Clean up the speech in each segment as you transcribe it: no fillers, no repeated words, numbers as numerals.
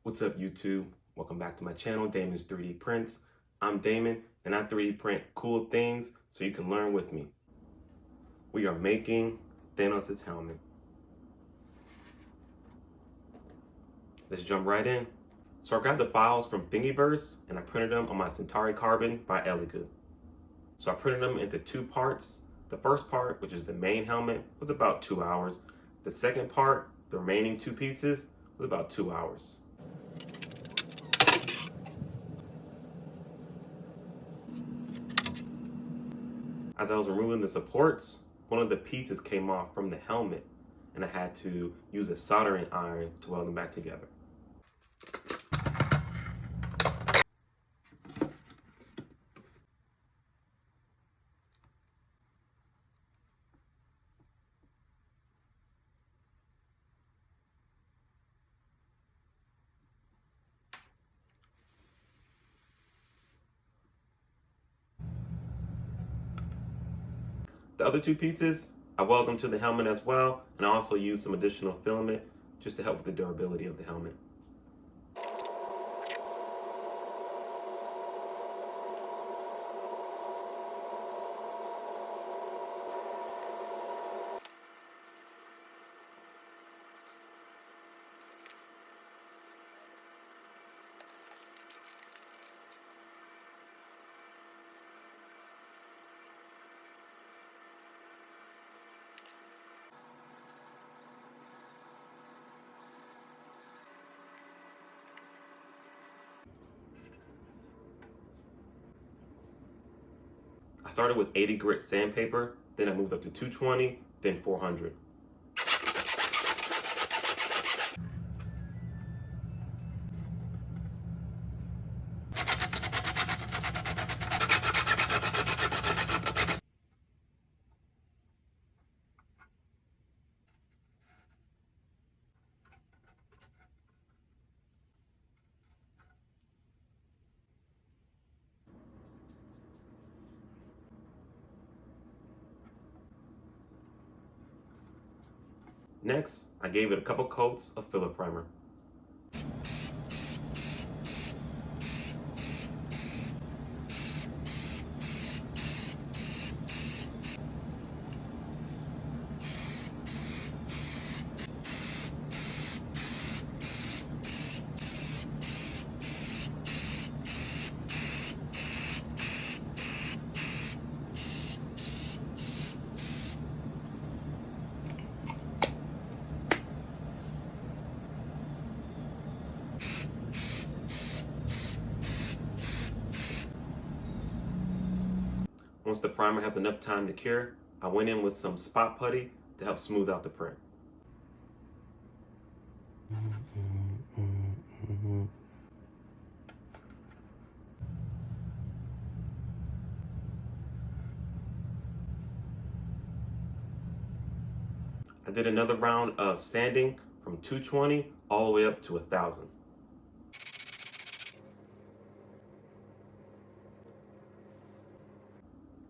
What's up, YouTube? Welcome back to my channel, Damon's 3D Prints. I'm Damon, and I 3D print cool things so you can learn with me. We are making Thanos' helmet. Let's jump right in. So I grabbed the files from Thingiverse and I printed them on my Centauri Carbon by Elegoo. So I printed them into two parts. The first part, which is the main helmet, was about 2 hours. The second part, the remaining two pieces, was about 2 hours. As I was removing the supports, one of the pieces came off from the helmet and I had to use a soldering iron to weld them back together. The other two pieces, I welded them to the helmet as well, and I also used some additional filament just to help with the durability of the helmet. I started with 80 grit sandpaper, then I moved up to 220, then 400. Next, I gave it a couple coats of filler primer. Once the primer has enough time to cure, I went in with some spot putty to help smooth out the print. I did another round of sanding from 220 all the way up to 1000.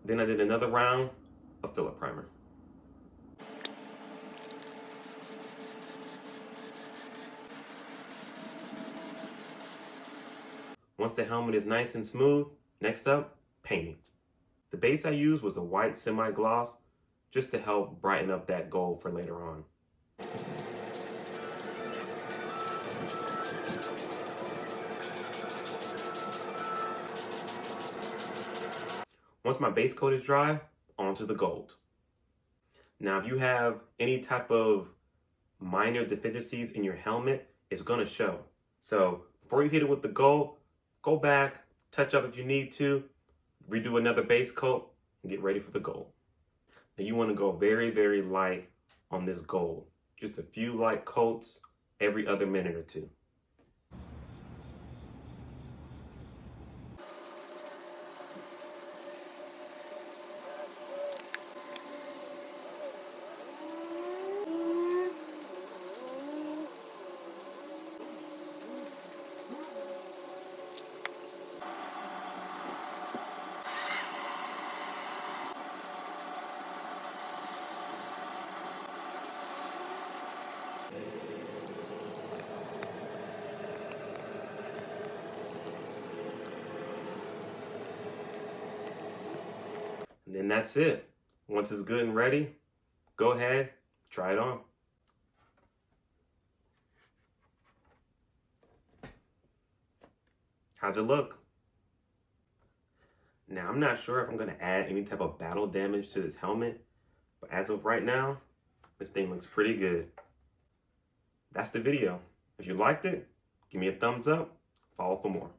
Then I did another round of filler primer. Once the helmet is nice and smooth, next up, painting. The base I used was a white semi-gloss just to help brighten up that gold for later on. Once my base coat is dry, onto the gold. Now, if you have any type of minor deficiencies in your helmet, it's gonna show. So before you hit it with the gold, go back, touch up if you need to, redo another base coat, and get ready for the gold. Now you wanna go very, very light on this gold. Just a few light coats every other minute or two. then that's it. Once it's good and ready, go ahead, try it on. How's it look? Now, I'm not sure if I'm going to add any type of battle damage to this helmet, but as of right now, this thing looks pretty good. That's the video. If you liked it, give me a thumbs up, follow for more.